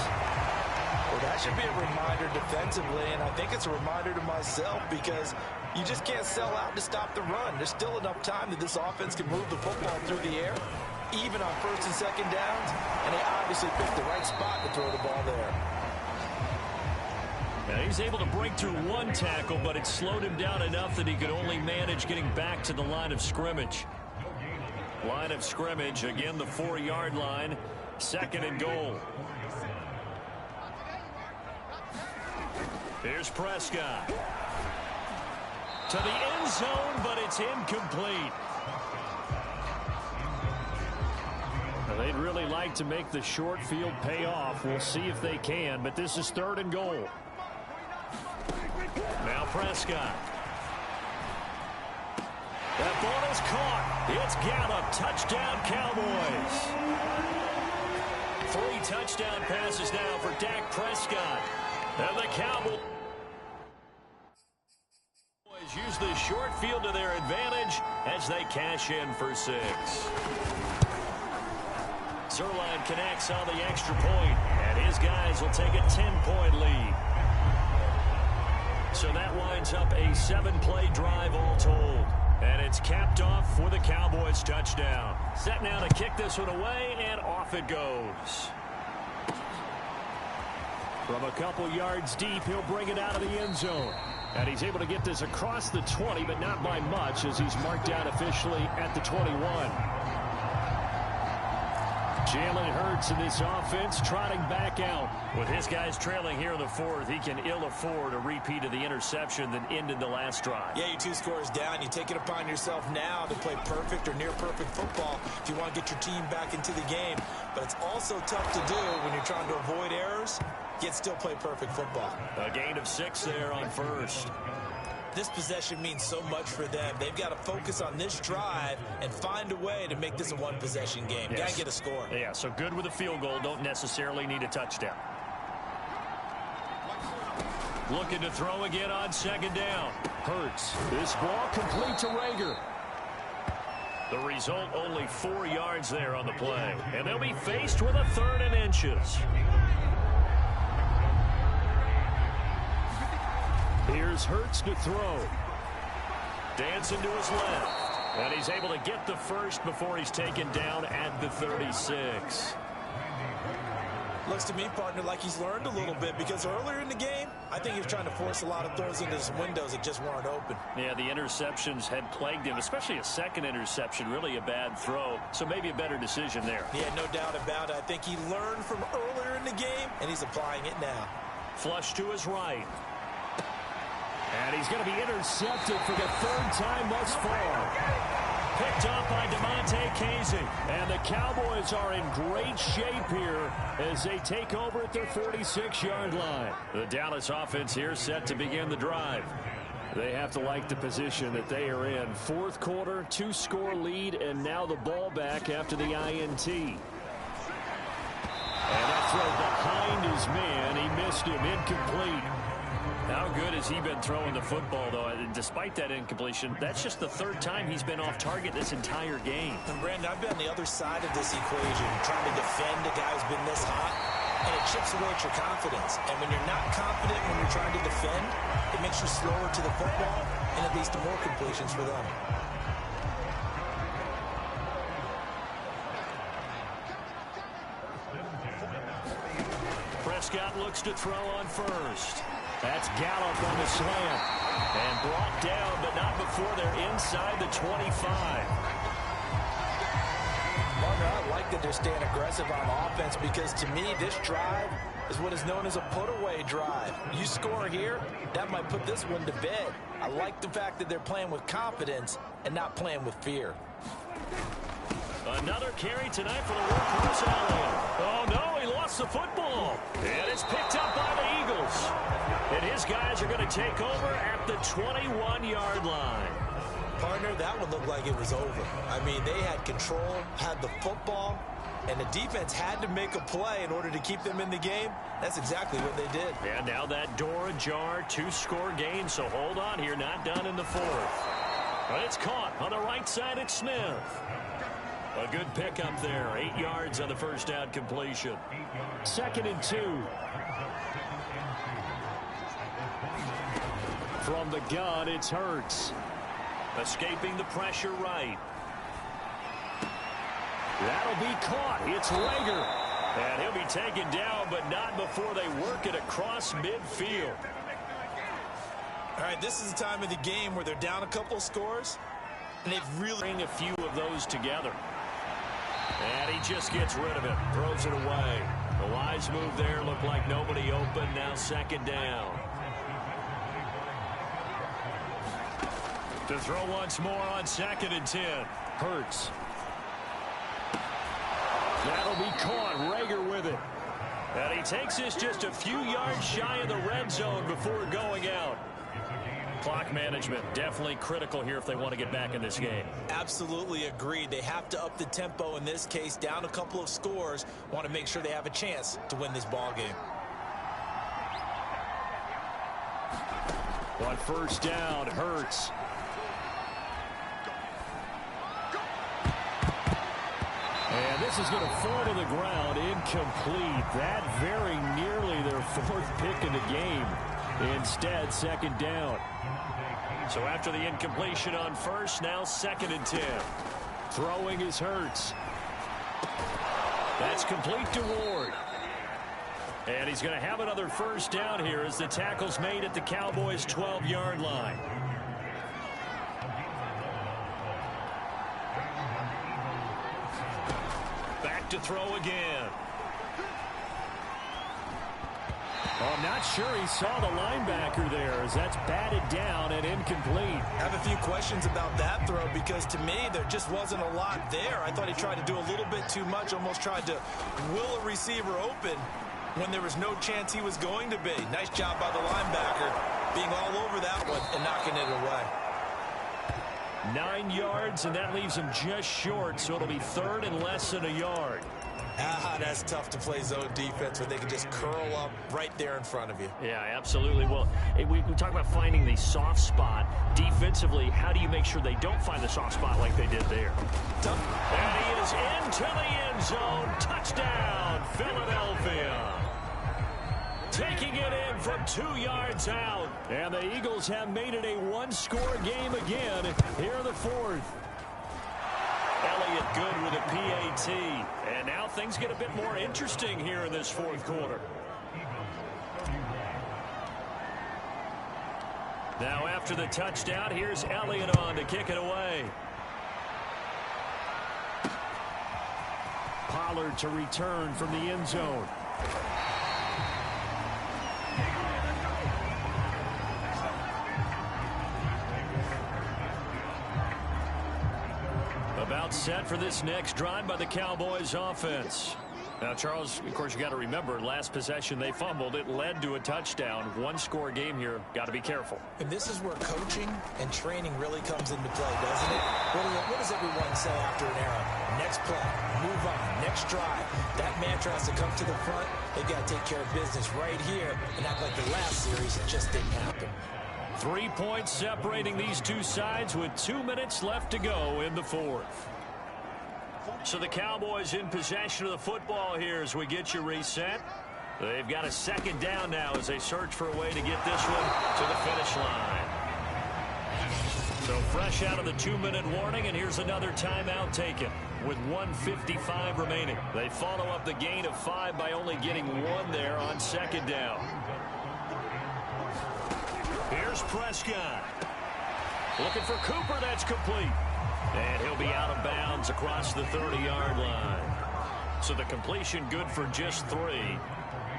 Well, That should be a reminder defensively, and I think it's a reminder to myself because you just can't sell out to stop the run. There's still enough time that this offense can move the football through the air, even on first and second downs, and they obviously picked the right spot to throw the ball there. Now he's able to break through one tackle, but it slowed him down enough that he could only manage getting back to the line of scrimmage. Line of scrimmage, again the 4-yard line, 2nd and goal. Here's Prescott. To the end zone, but it's incomplete. Now, they'd really like to make the short field pay off. We'll see if they can, but this is 3rd and goal. Now Prescott. That ball is caught. It's Gallup. Touchdown, Cowboys. 3 touchdown passes now for Dak Prescott. And the Cowboys use the short field to their advantage as they cash in for 6. Zerline connects on the extra point, and his guys will take a 10-point lead. So that winds up a 7-play drive all told. And it's capped off with a Cowboys touchdown. Set now to kick this one away, and off it goes. From a couple yards deep, he'll bring it out of the end zone. And he's able to get this across the 20, but not by much, as he's marked down officially at the 21. Jalen Hurts in this offense trotting back out. With his guys trailing here in the 4th, he can ill afford a repeat of the interception that ended the last drive. Yeah, you 2 scores down. You take it upon yourself now to play perfect or near perfect football if you want to get your team back into the game. But it's also tough to do when you're trying to avoid errors, yet still play perfect football. A gain of 6 there on 1st. This possession means so much for them. They've got to focus on this drive and find a way to make this a one-possession game. Yes. Got to get a score. Yeah, so good with a field goal. Don't necessarily need a touchdown. Looking to throw again on 2nd down. Hurts. This ball complete to Rager. The result, only 4 yards there on the play. And they'll be faced with a 3rd and inches. Here's Hurts to throw. Dancing to his left. And he's able to get the first before he's taken down at the 36. Looks to me, partner, like he's learned a little bit because earlier in the game, I think he was trying to force a lot of throws into some windows that just weren't open. Yeah, the interceptions had plagued him, especially a 2nd interception, really a bad throw. So maybe a better decision there. Yeah, no doubt about it. I think he learned from earlier in the game, and he's applying it now. Flush to his right. And he's going to be intercepted for the 3rd time thus far. Picked up by Demonte Casey. And the Cowboys are in great shape here as they take over at their 46-yard line. The Dallas offense here set to begin the drive. They have to like the position that they are in. 4th quarter, 2-score lead, and now the ball back after the INT. And that throw behind his man. He missed him. Incomplete. How good has he been throwing the football, though? Despite that incompletion, that's just the 3rd time he's been off target this entire game. And, Brandon, I've been on the other side of this equation, trying to defend a guy who's been this hot, and it chips away at your confidence. And when you're not confident when you're trying to defend, it makes you slower to the football, and it leads to more completions for them. Prescott looks to throw on 1st. That's Gallup on the slant. And brought down, but not before they're inside the 25. Partner, I like that they're staying aggressive on offense because, to me, this drive is what is known as a put-away drive. You score here, that might put this one to bed. I like the fact that they're playing with confidence and not playing with fear. Another carry tonight for the workhorse Allen. Oh, no, he lost the football. And it's picked up by the Eagles. And his guys are going to take over at the 21-yard line. Partner, that one looked like it was over. I mean, they had control, had the football, and the defense had to make a play in order to keep them in the game. That's exactly what they did. And now that door ajar, 2-score game, so hold on here, not done in the 4th. But it's caught on the right side at Smith. A good pickup there, 8 yards on the 1st down completion. 2nd and 2. From the gun, it's Hurts. Escaping the pressure right. That'll be caught. It's Rager. And he'll be taken down, but not before they work it across midfield. All right, this is the time of the game where they're down a couple of scores, and they've really bring a few of those together. And he just gets rid of it, throws it away. The wise move there, looked like nobody open. Now second down. To throw once more on 2nd and 10. Hurts. That'll be caught. Rager with it. And he takes this just a few yards shy of the red zone before going out. Clock management definitely critical here if they want to get back in this game. Absolutely agreed. They have to up the tempo in this case, down a couple of scores. Want to make sure they have a chance to win this ball game. On first down, Hurts. And this is going to fall to the ground, incomplete. That very nearly their 4th pick in the game. Instead, second down. So after the incompletion on first, now 2nd and 10. Throwing is Hurts. That's complete to Ward. And he's going to have another first down here as the tackle's made at the Cowboys' 12-yard line. Back to throw again. Oh, I'm not sure he saw the linebacker there as that's batted down and incomplete. I have a few questions about that throw because to me there just wasn't a lot there. I thought he tried to do a little bit too much, almost tried to will a receiver open when there was no chance he was going to be. Nice job by the linebacker being all over that one and knocking it away. 9 yards, and that leaves him just short, so it'll be 3rd and less than a yard. That's tough to play zone defense where they can just curl up right there in front of you. Yeah, absolutely. Well, we talk about finding the soft spot. Defensively, how do you make sure they don't find the soft spot like they did there? And he is into the end zone. Touchdown, Philadelphia. Taking it in from 2 yards out. And the Eagles have made it a one-score game again here in the 4th. Elliott good with a PAT. And now things get a bit more interesting here in this 4th quarter. Now after the touchdown, here's Elliott on to kick it away. Pollard to return from the end zone. About set for this next drive by the Cowboys offense. Now, Charles, of course, you got to remember, last possession they fumbled. It led to a touchdown. One-score game here. Got to be careful. And this is where coaching and training really comes into play, doesn't it? What does everyone say after an error? Next play, move on, next drive. That mantra has to come to the front. They got to take care of business right here and act like the last series it just didn't happen. 3 points separating these two sides with 2 minutes left to go in the 4th. So the Cowboys in possession of the football here as we get you reset. They've got a second down now as they search for a way to get this one to the finish line. So fresh out of the 2-minute warning, and here's another timeout taken with 1:55 remaining. They follow up the gain of 5 by only getting 1 there on second down. Here's Prescott. Looking for Cooper. That's complete. And he'll be out of bounds across the 30-yard line. So the completion good for just 3.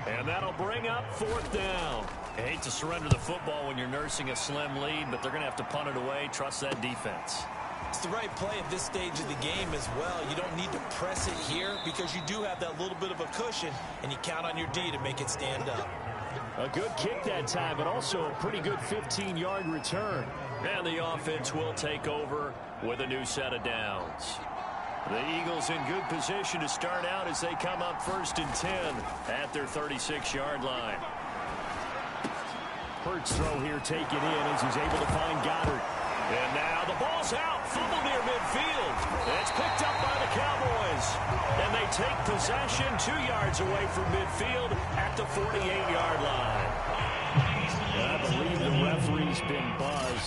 And that'll bring up 4th down. I hate to surrender the football when you're nursing a slim lead, but they're going to have to punt it away. Trust that defense. It's the right play at this stage of the game as well. You don't need to press it here because you do have that little bit of a cushion, and you count on your D to make it stand up. A good kick that time, but also a pretty good 15-yard return. And the offense will take over with a new set of downs. The Eagles in good position to start out as they come up 1st and 10 at their 36-yard line. Hurts throw here taken in as he's able to find Goddard. And now the ball's out. Fumble near midfield. It's picked up by the Cowboys. And they take possession 2 yards away from midfield at the 48-yard line. I believe the referee's been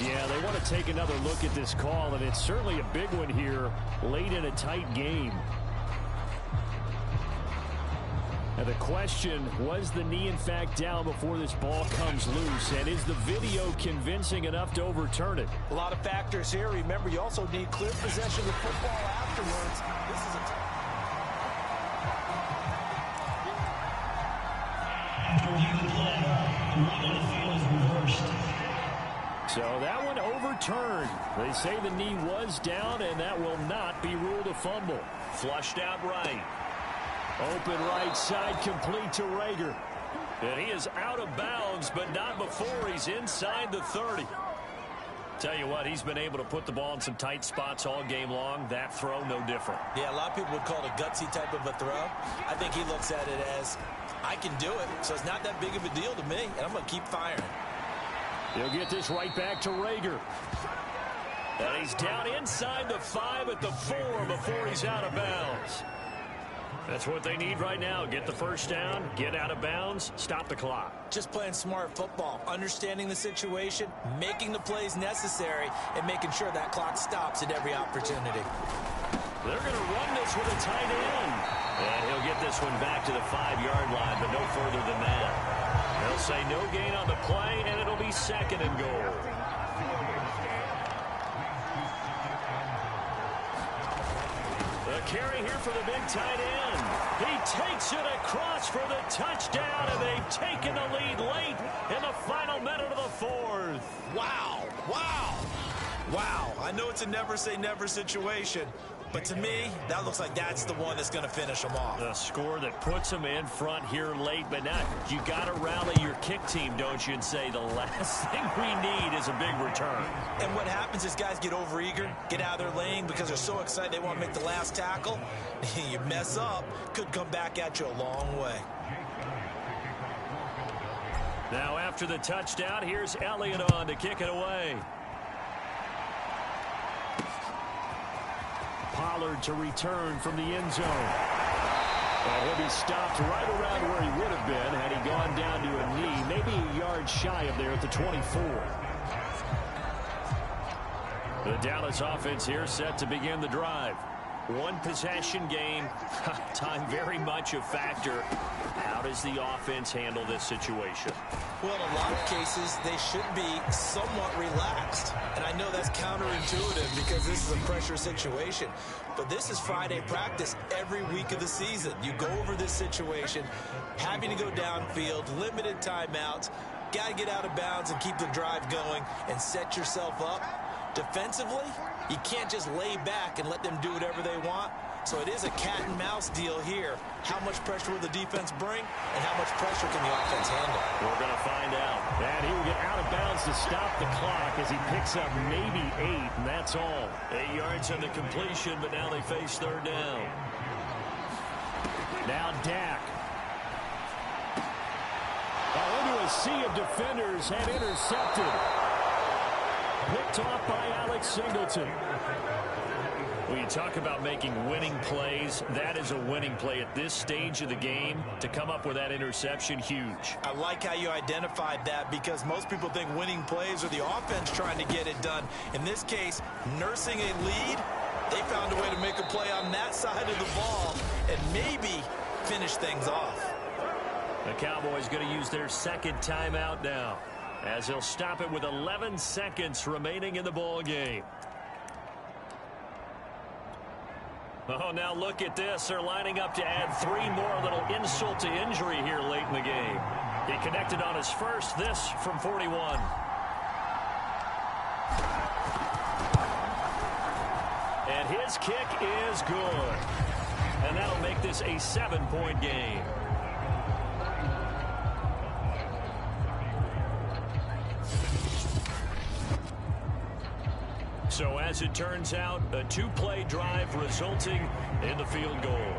Yeah, they want to take another look at this call, and it's certainly a big one here late in a tight game. And the question, was the knee in fact down before this ball comes loose? And is the video convincing enough to overturn it? A lot of factors here. Remember, you also need clear possession of the football afterwards. This is So that one overturned. They say the knee was down, and that will not be ruled a fumble. Flushed out right. Open right side, complete to Rager. And he is out of bounds, but not before he's inside the 30. Tell you what, he's been able to put the ball in some tight spots all game long. That throw, no different. Yeah, a lot of people would call it a gutsy type of a throw. I think he looks at it as, I can do it, so it's not that big of a deal to me, and I'm going to keep firing. He'll get this right back to Rager. And he's down inside the 5 at the 4 before he's out of bounds. That's what they need right now. Get the first down, get out of bounds, stop the clock. Just playing smart football, understanding the situation, making the plays necessary, and making sure that clock stops at every opportunity. They're going to run this with a tight end. And he'll get this one back to the 5-yard line, but no further than that. They'll say no gain on the play, and it'll be 2nd and goal. The carry here for the big tight end. He takes it across for the touchdown, and they've taken the lead late in the final minute of the 4th. Wow, wow, wow. I know it's a never-say-never situation, but to me, that looks like that's the one that's going to finish them off. The score that puts them in front here late, but now you got to rally your kick team, don't you, and say the last thing we need is a big return. And what happens is guys get overeager, get out of their lane because they're so excited they want to make the last tackle. You mess up, could come back at you a long way. Now after the touchdown, here's Elliott on to kick it away. Pollard to return from the end zone. And he'll be stopped right around where he would have been had he gone down to a knee, maybe a yard shy of there at the 24. The Dallas offense here set to begin the drive. One possession game. Time very much a factor. How does the offense handle this situation? Well, in a lot of cases, they should be somewhat relaxed. And I know that's counterintuitive because this is a pressure situation. But this is Friday practice every week of the season. You go over this situation, having to go downfield, limited timeouts, got to get out of bounds and keep the drive going and set yourself up. Defensively, you can't just lay back and let them do whatever they want. So it is a cat and mouse deal here. How much pressure will the defense bring, and how much pressure can the offense handle? We're going to find out. And he will get out of bounds to stop the clock as he picks up maybe 8, and that's all. 8 yards on the completion, but now they face 3rd down. Now Dak. Into a sea of defenders and intercepted. Picked off by Alex Singleton. When you talk about making winning plays, that is a winning play at this stage of the game. To come up with that interception, huge. I like how you identified that because most people think winning plays are the offense trying to get it done. In this case, nursing a lead, they found a way to make a play on that side of the ball and maybe finish things off. The Cowboys going to use their 2nd timeout now, as they'll stop it with 11 seconds remaining in the ball game. Oh, now look at this. They're lining up to add 3 more. A little insult to injury here late in the game. He connected on his first, this from 41. And his kick is good. And that'll make this a 7-point game. So as it turns out, a 2-play drive resulting in the field goal.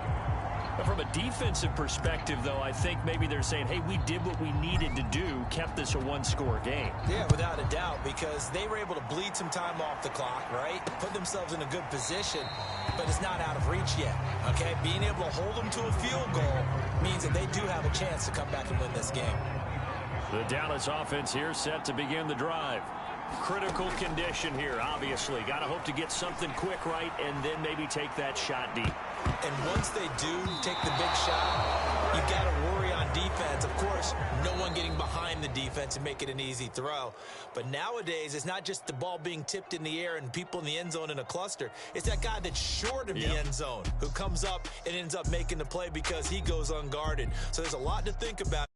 But from a defensive perspective, though, I think maybe they're saying, hey, we did what we needed to do, kept this a 1-score game. Yeah, without a doubt, because they were able to bleed some time off the clock, right? Put themselves in a good position, but it's not out of reach yet, okay? Being able to hold them to a field goal means that they do have a chance to come back and win this game. The Dallas offense here set to begin the drive. Critical condition here, obviously. Got to hope to get something quick right and then maybe take that shot deep. And once they do take the big shot, you got to worry on defense. Of course, no one getting behind the defense and make it an easy throw. But nowadays, it's not just the ball being tipped in the air and people in the end zone in a cluster. It's that guy that's short of the end zone who comes up and ends up making the play because he goes unguarded. So there's a lot to think about.